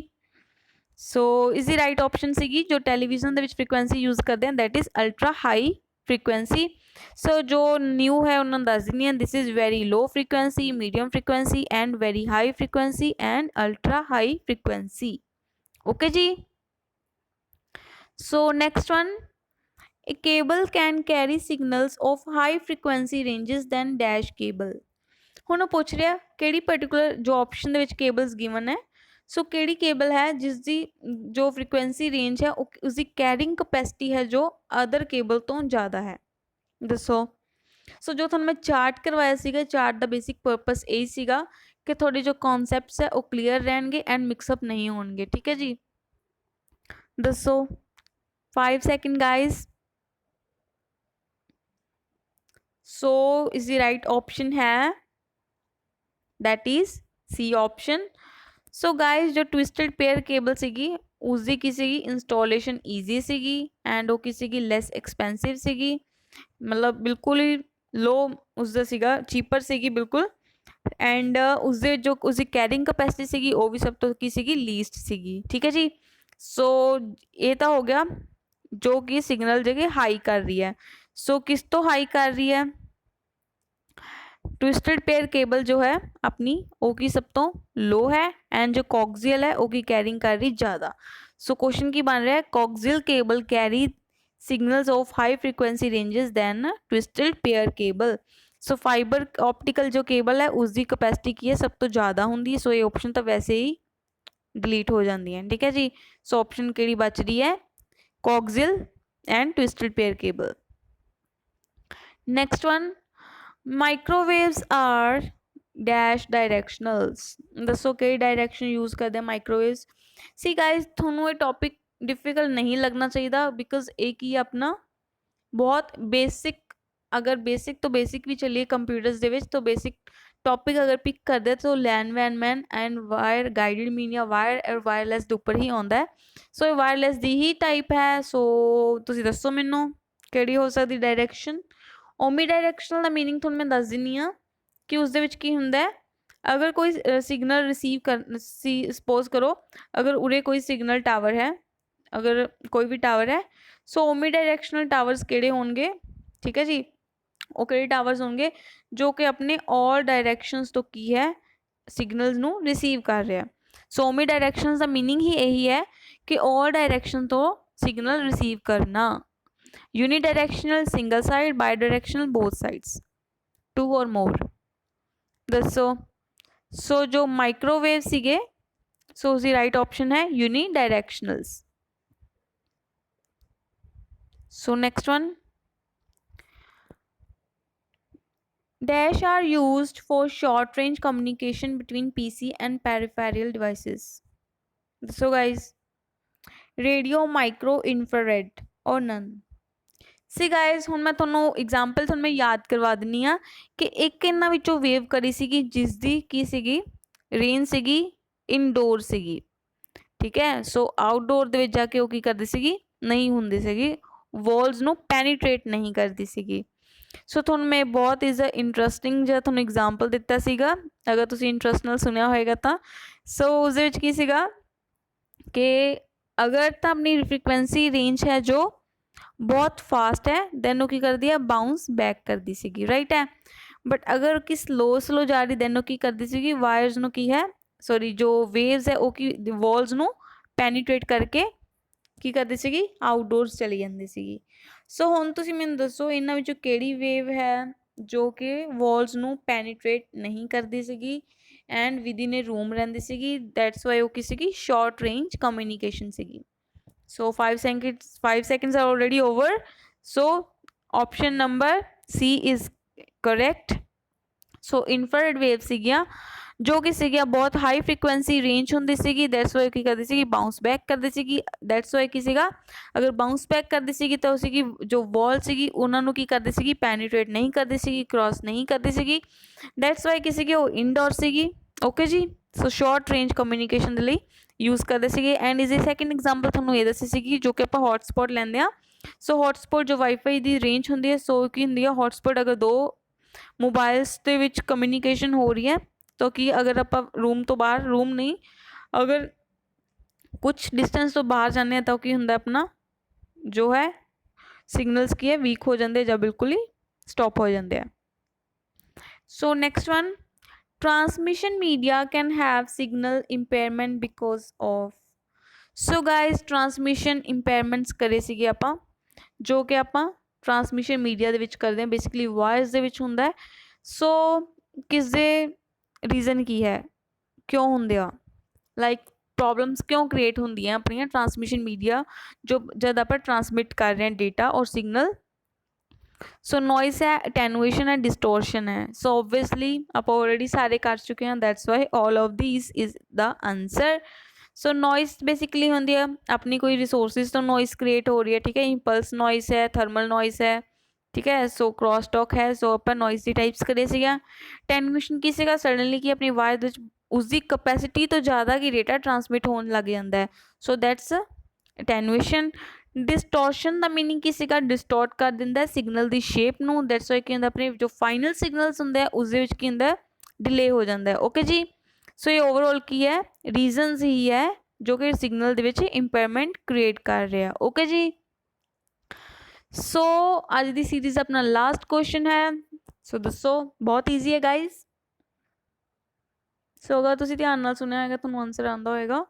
ਸੋ ਇਸ ਦੀ ਰਾਈਟ ਆਪਸ਼ਨ ਸੀਗੀ ਜੋ ਟੈਲੀਵਿਜ਼ਨ ਦੇ ਵਿੱਚ ਫ੍ਰੀਕੁਐਂਸੀ ਯੂਜ਼ ਕਰਦੇ ਹਾਂ that is ultra high frequency. So ਜੋ ਨਿਊ ਹੈ ਉਹਨਾਂ ਨੂੰ ਦੱਸ ਦਿੰਦੀ ਹਾਂ this is very low frequency, medium frequency and very high frequency and ultra high frequency. Okay जी। So next one, a cable can carry signals of high frequency ranges than dash cable। ਹੁਣ ਪੁੱਛ ਰਿਹਾ ਕਿਹੜੀ particular ਜੋ option ਦੇ ਵਿੱਚ cables given ਹੈ ਸੋ ਕਿਹੜੀ ਕੇਬਲ ਹੈ ਜਿਸ ਦੀ ਜੋ ਫ੍ਰੀਕੁਐਂਸੀ ਰੇਂਜ ਹੈ ਉਸਦੀ ਕੈਰਿੰਗ ਕਪੈਸਿਟੀ ਹੈ ਜੋ ਅਦਰ ਕੇਬਲ ਤੋਂ ਜ਼ਿਆਦਾ ਹੈ ਦੱਸੋ। ਸੋ ਜੋ ਤੁਹਾਨੂੰ ਮੈਂ ਚਾਰਟ ਕਰਵਾਇਆ ਸੀਗਾ ਚਾਰਟ ਦਾ ਬੇਸਿਕ ਪਰਪਸ ਇਹ ਸੀਗਾ ਕਿ ਤੁਹਾਡੇ ਜੋ ਕਨਸੈਪਟਸ ਹੈ ਉਹ ਕਲੀਅਰ ਰਹਿਣਗੇ ਐਂਡ ਮਿਕਸਅਪ ਨਹੀਂ ਹੋਣਗੇ। ਠੀਕ ਹੈ ਜੀ। ਦੱਸੋ 5 ਸੈਕਿੰਡ ਗਾइज। ਸੋ ਇਸ ਦੀ ਰਾਈਟ ਆਪਸ਼ਨ ਹੈ that is C option। ਸੋ ਗਾइज ਜੋ ਟਵਿਸਟਡ ਪੇਅਰ ਕੇਬਲ ਸੀਗੀ ਉਸਦੀ ਕੀ ਸੀਗੀ ਇੰਸਟਾਲੇਸ਼ਨ ਈਜ਼ੀ ਸੀਗੀ ਐਂਡ ਉਹ ਕੀ ਸੀਗੀ ਲੈਸ ਐਕਸਪੈਂਸਿਵ ਸੀਗੀ ਮਤਲਬ ਬਿਲਕੁਲ ਹੀ ਲੋ ਉਸਦਾ ਸੀਗਾ ਚੀਪਰ ਸੀਗੀ ਬਿਲਕੁਲ ਐਂਡ ਉਸਦੇ ਜੋ ਉਸਦੀ ਕੈਰਿੰਗ ਕਪੈਸਿਟੀ ਸੀਗੀ ਉਹ ਵੀ ਸਭ ਤੋਂ ਕੀ ਸੀਗੀ ਲੀਸਟ ਸੀਗੀ। ਠੀਕ ਹੈ ਜੀ। ਸੋ ਇਹ ਤਾਂ ਹੋ ਗਿਆ ਜੋ ਕਿ ਸਿਗਨਲ ਜਗ੍ਹਾ ਹਾਈ ਕਰ ਰਹੀ ਹੈ। ਸੋ ਕਿਸ ਤੋਂ ਹਾਈ ਕਰ ਰਹੀ ਹੈ ट्विस्टेड पेयर केबल जो है अपनी वो की सब तो लो है एंड जो कॉक्सियल है वो की कैरिंग कर रही ज़्यादा। सो क्वेश्चन की बन रहा है coaxial cable carry signals of high frequency ranges than twisted pair cable. So fiber optical जो केबल है उसकी कैपेसिटी की है सब तो ज़्यादा होंगी। सो ये ऑप्शन तो वैसे ही डिलीट हो जाती है। ठीक है जी। सो ऑप्शन केड़ी बच रही है coaxial and twisted pair cable. Next one microwaves are dash directionals. दसो कि डायरैक्शन यूज़ करते हैं माइक्रोवेव्स। सी गाइज थोनों ये टॉपिक डिफिकल्ट नहीं लगना चाहिए बिकॉज एक ही अपना बहुत बेसिक अगर बेसिक तो बेसिक भी चलिए कंप्यूटर्स दे विच तो बेसिक टॉपिक अगर पिक कर दे तो लैन वैन MAN and wire guided mean या वायर और वायरलैस के उपर ही आता है। सो ये वायरलैस की ही टाइप है। सो तुसी दसो मैनू किहड़ी हो सकती डायरैक्शन। ओमी डायरैक्शनल का मीनिंग थोड़ा मैं दस दिनी हाँ कि उस की होंगे अगर कोई सिग्नल रिसीव कर सपोज करो अगर उरे कोई सिग्नल टावर है अगर कोई भी टावर है सो ओमी डायरैक्शनल टावर्स किहड़े होंगे। ठीक है जी। वो किहड़े टावर्स होंगे जो कि अपने ऑल डायरैक्शनस तो की है सिग्नल्स नू रिसीव कर रहा है। सो ओमी डायरैक्शनस का मीनिंग ही यही है कि ऑल डायरैक्शन तो सिग्नल रिसीव करना। Unidirectional single side bidirectional both sides two और मोर। दसो सो जो माइक्रोवेव सीगे सो उसकी राइट ऑप्शन है unidirectionals. So next one dash are used for short range communication between PC and peripheral devices. दसो guys radio micro infrared और none. सी guys हुण मैं तुहानूं एग्जाम्पल तुहानूं मैं याद करवा दिंदी हाँ कि एक इन्हां विचों वेव करी सीगी जिसदी की सीगी रेंज सीगी इनडोर सीगी। ठीक है। सो आउटडोर दे विच जाके वो की करदी सीगी नहीं हुंदी सीगी वॉल्स नूं पैनीट्रेट नहीं करदी सीगी। सो तुहानूं मैं बहुत इज़ अ इंटरस्टिंग जिहा तुहानूं एग्जाम्पल दिता सीगा अगर तुसीं इंटरस्ट नाल सुनिया होएगा तां। सो उस दे विच की सीगा कि अगर तो अपनी फ्रीकुएंसी रेंज है जो बहुत फास्ट है दैन वो की कर दिया बाउंस बैक कर दी सीगी राइट है। बट अगर कि स्लो स्लो जा रही दैन वो की कर दी सीगी वायर्स नू की है सॉरी जो वेव्स है वो की वॉल्स नू पैनीट्रेट करके की कर दी सीगी आउटडोर्स चली जाती सीगी। सो हुण तुसीं मैनूं दसो इन्हां विचों किहड़ी वेव है जो कि वॉल्स नू पैनीट्रेट नहीं करदी सीगी and within a room रहिंदी सीगी दैट्स वाई वो की सीगी शॉर्ट रेंज कम्युनिकेशन सीगी। So 5 seconds are already over. So option number C is correct. So infrared wave ਸੀਗੀਆਂ ਜੋ ਕਿ ਸੀਗੀਆਂ ਬਹੁਤ ਹਾਈ ਫ੍ਰੀਕੁਐਂਸੀ ਰੇਂਜ ਹੁੰਦੀ ਸੀਗੀ, ਦੈਟਸ ਵਾਈ ਕੀ ਕਰਦੀ ਸੀਗੀ ਬਾਉਂਸ ਬੈਕ ਕਰਦੀ ਸੀਗੀ। ਦੈਟਸ ਵਾਈ ਕੀ ਸੀਗਾ ਅਗਰ ਬਾਉਂਸ ਬੈਕ ਕਰਦੀ ਸੀਗੀ ਤਾਂ ਉਹ ਸੀਗੀ ਜੋ ਵਾਲ ਸੀਗੀ ਉਹਨਾਂ ਨੂੰ ਕੀ ਕਰਦੀ ਸੀਗੀ ਪੈਨੀਟ੍ਰੇਟ ਨਹੀਂ ਕਰਦੀ ਸੀਗੀ, ਕ੍ਰਾਸ ਨਹੀਂ ਕਰਦੀ ਸੀਗੀ। ਦੈਟਸ ਵਾਈ ਕੀ ਸੀਗੀ ਉਹ ਇਨਡੋਰ ਸੀਗੀ। ਓਕੇ ਜੀ, ਸੋ ਸ਼ਾਰਟ ਰੇਂਜ ਕਮਿਊਨੀਕੇਸ਼ਨ ਦੇ ਲਈ ਯੂਜ਼ ਕਰਦੇ ਸੀਗੇ। ਐਂਡ ਇਸਦੀ ਸੈਕਿੰਡ ਐਗਜ਼ਾਮਪਲ ਤੁਹਾਨੂੰ ਇਹ ਦੱਸੀ ਸੀਗੀ ਜੋ ਕਿ ਆਪਾਂ ਹੌਟਸਪੌਟ ਲੈਂਦੇ ਹਾਂ। ਸੋ ਹੌਟਸਪੌਟ ਜੋ ਵਾਈਫਾਈ ਦੀ ਰੇਂਜ ਹੁੰਦੀ ਹੈ, ਸੋ ਕੀ ਹੁੰਦੀ ਹੈ ਹੌਟਸਪੌਟ ਅਗਰ ਦੋ ਮੋਬਾਈਲਸ ਦੇ ਵਿੱਚ ਕਮਿਊਨੀਕੇਸ਼ਨ ਹੋ ਰਹੀ ਹੈ ਤਾਂ ਕਿ ਅਗਰ ਆਪਾਂ ਰੂਮ ਤੋਂ ਬਾਹਰ, ਰੂਮ ਨਹੀਂ ਅਗਰ ਕੁਛ ਡਿਸਟੈਂਸ ਤੋਂ ਬਾਹਰ ਜਾਂਦੇ ਹਾਂ ਤਾਂ ਕੀ ਹੁੰਦਾ ਆਪਣਾ ਜੋ ਹੈ ਸਿਗਨਲਸ ਕੀ ਹੈ ਵੀਕ ਹੋ ਜਾਂਦੇ ਜਾਂ ਬਿਲਕੁਲ ਹੀ ਸਟਾਪ ਹੋ ਜਾਂਦੇ ਆ। So next one, transmission media can have signal impairment because of। So guys transmission impairments ਕਰੇ ਸੀਗੇ ਆਪਾਂ ਜੋ ਕਿ ਆਪਾਂ ਟਰਾਂਸਮਿਸ਼ਨ ਮੀਡੀਆ ਦੇ ਵਿੱਚ ਕਰਦੇ ਹਾਂ, ਬੇਸਿਕਲੀ ਵਾਇਰਸ ਦੇ ਵਿੱਚ ਹੁੰਦਾ ਹੈ। ਸੋ ਕਿਸ ਦੇ ਰੀਜ਼ਨ ਕੀ ਹੈ, ਕਿਉਂ ਹੁੰਦੇ ਆ, ਲਾਈਕ ਪ੍ਰੋਬਲਮਸ ਕਿਉਂ ਕ੍ਰੀਏਟ ਹੁੰਦੀਆਂ ਆਪਣੀਆਂ ਟਰਾਂਸਮਿਸ਼ਨ ਮੀਡੀਆ ਜੋ ਜਦ ਆਪਾਂ ਟਰਾਂਸਮਿਟ ਕਰ ਰਹੇ ਹਾਂ ਡੇਟਾ ਔਰ ਸਿਗਨਲ। ਸੋ ਨੋਇਸ ਹੈ, ਅਟੈਨੂਏਸ਼ਨ ਹੈ, ਡਿਸਟੋਰਸ਼ਨ ਹੈ। ਸੋ ਓਬਵੀਅਸਲੀ ਆਪਾਂ ਆਲਰੇਡੀ ਸਾਰੇ ਕਰ ਚੁੱਕੇ ਹਾਂ, that's why all of ਦੀਸ is the answer. So noise basically ਹੁੰਦੀ ਹੈ ਆਪਣੀ ਕੋਈ ਰਿਸੋਰਸਿਸ ਤੋਂ ਨੋਇਸ ਕ੍ਰੀਏਟ ਹੋ ਰਹੀ ਹੈ, ਠੀਕ ਹੈ। ਇੰਪਲਸ ਨੋਇਸ ਹੈ, ਥਰਮਲ ਨੋਇਸ ਹੈ, ਠੀਕ ਹੈ। ਸੋ ਕ੍ਰੋਸ ਟਾਕ ਹੈ। ਸੋ ਆਪਾਂ ਨੋਇਸ ਦੀ ਟਾਈਪਸ ਕਰੇ ਸੀਗਾ। ਅਟੈਨੂਏਸ਼ਨ ਕੀ ਸੀਗਾ ਸਡਨਲੀ ਕਿ ਆਪਣੀ ਆਵਾਜ਼ ਵਿੱਚ ਉਸਦੀ ਕਪੈਸਿਟੀ ਤੋਂ ਜ਼ਿਆਦਾ ਕੀ ਡੇਟਾ ਟਰਾਂਸਮਿਟ ਹੋਣ ਲੱਗ ਜਾਂਦਾ ਹੈ, so that's ਅਟੈਨੂਏਸ਼ਨ। Distortion the meaning ਕੀ ਸੀਗਾ ਡਿਸਟੋਰਟ ਕਰ ਦਿੰਦਾ ਸਿਗਨਲ ਦੀ ਸ਼ੇਪ ਨੂੰ, ਦੈਟਸ ਵਾਈ ਕੀ ਹੁੰਦਾ ਆਪਣੇ ਜੋ ਫਾਈਨਲ ਸਿਗਨਲਸ ਹੁੰਦੇ ਆ ਉਸਦੇ ਵਿੱਚ ਕੀ ਹੁੰਦਾ ਡਿਲੇ ਹੋ ਜਾਂਦਾ। ਓਕੇ ਜੀ, ਸੋ ਇਹ ਓਵਰਆਲ ਕੀ ਹੈ ਰੀਜ਼ਨਸ ਹੀ ਹੈ ਜੋ ਕਿ ਸਿਗਨਲ ਦੇ ਵਿੱਚ ਇੰਪੇਅਰਮੈਂਟ ਕ੍ਰੀਏਟ ਕਰ ਰਿਹਾ। ਓਕੇ ਜੀ, ਸੋ ਅੱਜ ਦੀ ਸੀਰੀਜ਼ ਆਪਣਾ ਲਾਸਟ ਕੁਐਸਚਨ ਹੈ। ਸੋ ਦੱਸੋ, ਬਹੁਤ ਈਜ਼ੀ ਹੈ ਗਾਈਜ਼। ਸੋ ਅਗਰ ਤੁਸੀਂ ਧਿਆਨ ਨਾਲ ਸੁਣਿਆ ਹੋਏਗਾ ਤੁਹਾਨੂੰ ਆਨਸਰ ਆਉਂਦਾ ਹੋਏਗਾ।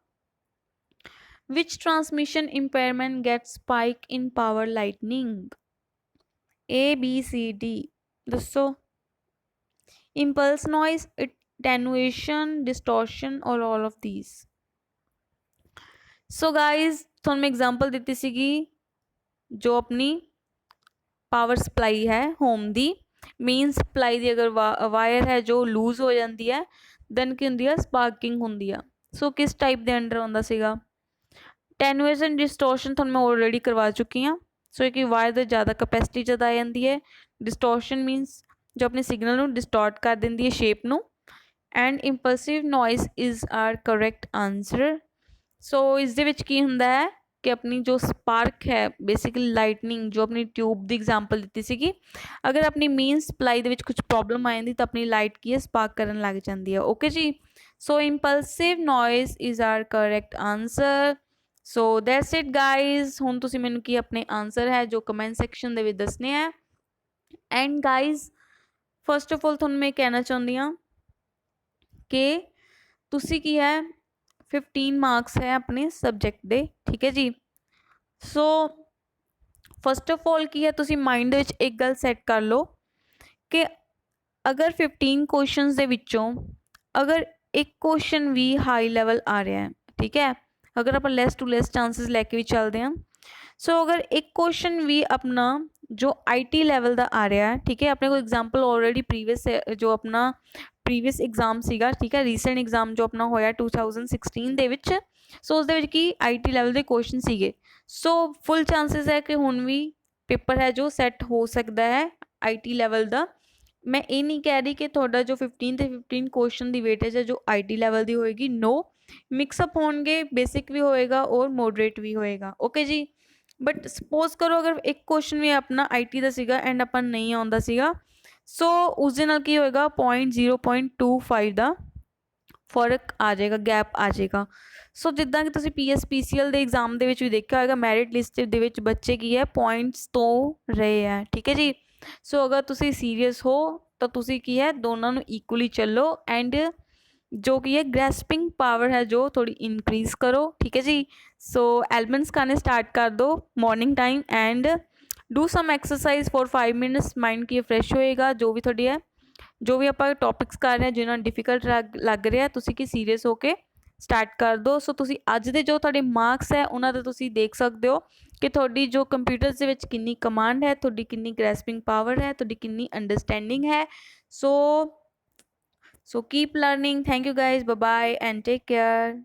Which transmission impairment gets spike in power lightning? A, B, C, D। ਦੱਸੋ, impulse noise, attenuation, distortion or all of these? So guys ਤੁਹਾਨੂੰ ਮੈਂ ਐਗਜ਼ਾਮਪਲ ਦਿੱਤੀ ਸੀਗੀ ਜੋ ਆਪਣੀ ਪਾਵਰ ਸਪਲਾਈ ਹੈ ਹੋਮ ਦੀ, ਮੇਨ ਸਪਲਾਈ ਦੀ ਅਗਰ ਵਾਇਰ ਹੈ ਜੋ ਲੂਜ਼ ਹੋ ਜਾਂਦੀ ਹੈ ਦੈਨ ਕੀ ਹੁੰਦੀ ਆ ਸਪਾਰਕਿੰਗ ਹੁੰਦੀ ਆ। ਸੋ ਕਿਸ ਟਾਈਪ ਦੇ ਅੰਡਰ ਆਉਂਦਾ ਸੀਗਾ ਅਟੈਨੂਏਸ਼ਨ ਡਿਸਟੋਰਸ਼ਨ ਤੁਹਾਨੂੰ ਮੈਂ ਆਲਰੇਡੀ ਕਰਵਾ ਚੁੱਕੀ ਹਾਂ। ਸੋ ਕਿ ਵਾਇਰ ਦੀ ਜ਼ਿਆਦਾ ਕਪੈਸਿਟੀ ਜਦ ਆ ਜਾਂਦੀ ਹੈ। ਡਿਸਟੋਰਸ਼ਨ ਮੀਨਸ ਜੋ ਆਪਣੇ ਸਿਗਨਲ ਨੂੰ ਡਿਸਟੋਰਟ ਕਰ ਦਿੰਦੀ ਹੈ ਸ਼ੇਪ ਨੂੰ। And impulsive noise is our correct answer. So ਇਸ ਦੇ ਵਿੱਚ ਕੀ ਹੁੰਦਾ ਹੈ ਕਿ ਆਪਣੀ ਜੋ ਸਪਾਰਕ ਹੈ ਬੇਸਿਕਲੀ ਲਾਈਟਨਿੰਗ ਜੋ ਆਪਣੀ ਟਿਊਬ ਦੀ ਐਗਜ਼ਾਮਪਲ ਦਿੱਤੀ ਸੀਗੀ, ਅਗਰ ਆਪਣੀ ਮੇਨ ਸਪਲਾਈ ਦੇ ਵਿੱਚ ਕੁਝ ਪ੍ਰੋਬਲਮ ਆ ਜਾਂਦੀ ਤਾਂ ਆਪਣੀ ਲਾਈਟ ਕੀ ਹੈ ਸਪਾਰਕ ਕਰਨ ਲੱਗ ਜਾਂਦੀ ਹੈ। ਓਕੇ ਜੀ, so impulsive noise is our correct answer. So that's it guys. ਹੁਣ ਤੁਸੀਂ ਮੈਨੂੰ ਕੀ ਆਪਣੇ ਆਨਸਰ ਹੈ ਜੋ ਕਮੈਂਟ ਸੈਕਸ਼ਨ ਦੇ ਵਿੱਚ ਦੱਸਣੇ ਹੈ। And guys first of all ਤੁਹਾਨੂੰ ਮੈਂ ਕਹਿਣਾ ਚਾਹੁੰਦੀ ਹਾਂ ਕਿ ਤੁਸੀਂ ਕੀ ਹੈ 15 ਮਾਰਕਸ ਹੈ ਆਪਣੇ ਸਬਜੈਕਟ ਦੇ, ਠੀਕ ਹੈ ਜੀ। ਸੋ ਫਸਟ ਆਫ ਆਲ ਕੀ ਹੈ ਤੁਸੀਂ ਮਾਈਂਡ ਦੇ ਵਿੱਚ ਇੱਕ ਗੱਲ ਸੈੱਟ ਕਰ ਲਓ ਕਿ ਅਗਰ 15 ਕੁਐਸਚਨਸ ਦੇ ਵਿੱਚੋਂ ਅਗਰ ਇੱਕ ਕੁਐਸਚਨ ਵੀ ਹਾਈ ਲੈਵਲ ਆ ਰਿਹਾ ਹੈ, ਠੀਕ ਹੈ, ਅਗਰ ਆਪਾਂ ਲੈਸ ਟੂ ਲੈਸ ਚਾਂਸਿਸ ਲੈ ਕੇ ਵੀ ਚੱਲਦੇ ਹਾਂ। ਸੋ ਅਗਰ ਇੱਕ ਕੁਐਸਚਨ ਵੀ ਆਪਣਾ ਜੋ IT ਲੈਵਲ ਦਾ ਆ ਰਿਹਾ ਹੈ, ਠੀਕ ਹੈ, ਆਪਣੇ ਕੋਲ ਐਗਜ਼ਾਮਪਲ ਆਲਰੇਡੀ ਪ੍ਰੀਵੀਅਸ ਜੋ ਆਪਣਾ ਪ੍ਰੀਵੀਅਸ ਐਗਜ਼ਾਮ ਸੀਗਾ, ਠੀਕ ਹੈ, ਰੀਸੈਂਟ ਐਗਜ਼ਾਮ ਜੋ ਆਪਣਾ ਹੋਇਆ 2016 ਦੇ ਵਿੱਚ। ਸੋ ਉਸਦੇ ਵਿੱਚ ਕੀ IT ਲੈਵਲ ਦੇ ਕੁਐਸਚਨ ਸੀਗੇ। ਸੋ ਫੁੱਲ ਚਾਂਸਿਸ ਹੈ ਕਿ ਹੁਣ ਵੀ ਪੇਪਰ ਹੈ ਜੋ ਸੈੱਟ ਹੋ ਸਕਦਾ ਹੈ IT ਲੈਵਲ ਦਾ। ਮੈਂ ਇਹ ਨਹੀਂ ਕਹਿ ਰਹੀ ਕਿ ਤੁਹਾਡਾ ਜੋ 15 ਤੇ 15 ਕੁਐਸਚਨ ਦੀ ਵੇਟੇਜ ਹੈ ਜੋ IT ਲੈਵਲ ਦੀ ਹੋਏਗੀ, ਨੋ, ਮਿਕਸਅਪ ਹੋਣਗੇ, ਬੇਸਿਕ ਵੀ ਹੋਏਗਾ ਔਰ ਮੋਡਰੇਟ ਵੀ ਹੋਏਗਾ। ਓਕੇ ਜੀ, ਬਟ ਸਪੋਜ਼ ਕਰੋ ਅਗਰ ਇੱਕ ਕੁਐਸਚਨ ਵੀ ਆਪਣਾ IT ਦਾ ਸੀਗਾ ਐਂਡ ਆਪਾਂ ਨਹੀਂ ਆਉਂਦਾ ਸੀਗਾ, ਸੋ ਉਸ ਦੇ ਨਾਲ ਕੀ ਹੋਏਗਾ 0.25 ਦਾ ਫਰਕ ਆ ਜਾਏਗਾ, ਗੈਪ ਆ ਜਾਏਗਾ। ਸੋ ਜਿੱਦਾਂ ਕਿ ਤੁਸੀਂ PSPCL ਦੇ ਐਗਜ਼ਾਮ ਦੇ ਵਿੱਚ ਵੀ ਦੇਖਿਆ ਹੋਏਗਾ ਮੈਰਿਟ ਲਿਸਟ ਦੇ ਵਿੱਚ ਬੱਚੇ ਕੀ ਹੈ ਪੁਆਇੰਟਸ ਤੋਂ ਰਹੇ ਹੈ, ਠੀਕ ਹੈ ਜੀ। ਸੋ ਅਗਰ ਤੁਸੀਂ ਸੀਰੀਅਸ ਹੋ ਤਾਂ ਤੁਸੀਂ ਕੀ ਹੈ ਦੋਨਾਂ ਨੂੰ ਇਕੁਅਲੀ ਚੱਲੋ ਐਂਡ ਜੋ ਕੀ ਹੈ ਗ੍ਰੈਸਪਿੰਗ ਪਾਵਰ ਹੈ ਜੋ ਥੋੜੀ ਇਨਕਰੀਜ਼ ਕਰੋ, ਠੀਕ ਹੈ ਜੀ। ਸੋ ਐਲਮੈਂਟਸ ਖਾਣੇ ਸਟਾਰਟ ਕਰ ਦੋ morning time and do some exercise for 5 minutes. Mind की फ्रैश होएगा जो भी थोड़ी है जो भी ਆਪਾਂ ਟੌਪਿਕਸ ਕਰ ਰਹੇ ਹਾਂ ਜਿਨ੍ਹਾਂ ਨੂੰ ਡਿਫਿਕਲਟ ਲੱਗ ਰਿਹਾ ਤੁਸੀਂ ਕੀ ਸੀਰੀਅਸ ਹੋ ਕੇ ਸਟਾਰਟ ਕਰ ਦਿਓ। ਸੋ ਤੁਸੀਂ ਅੱਜ ਦੇ ਜੋ ਤੁਹਾਡੇ ਮਾਰਕਸ ਹੈ ਉਹਨਾਂ ਦਾ ਤੁਸੀਂ ਦੇਖ ਸਕਦੇ ਹੋ ਕਿ ਤੁਹਾਡੀ ਜੋ ਕੰਪਿਊਟਰਸ ਦੇ ਵਿੱਚ ਕਿੰਨੀ ਕਮਾਂਡ ਹੈ, ਤੁਹਾਡੀ ਕਿੰਨੀ ਗ੍ਰੈਸਪਿੰਗ ਪਾਵਰ ਹੈ, ਤੁਹਾਡੀ ਕਿੰਨੀ ਅੰਡਰਸਟੈਂਡਿੰਗ ਹੈ। ਸੋ So keep learning. Thank you guys. Bye bye and take care.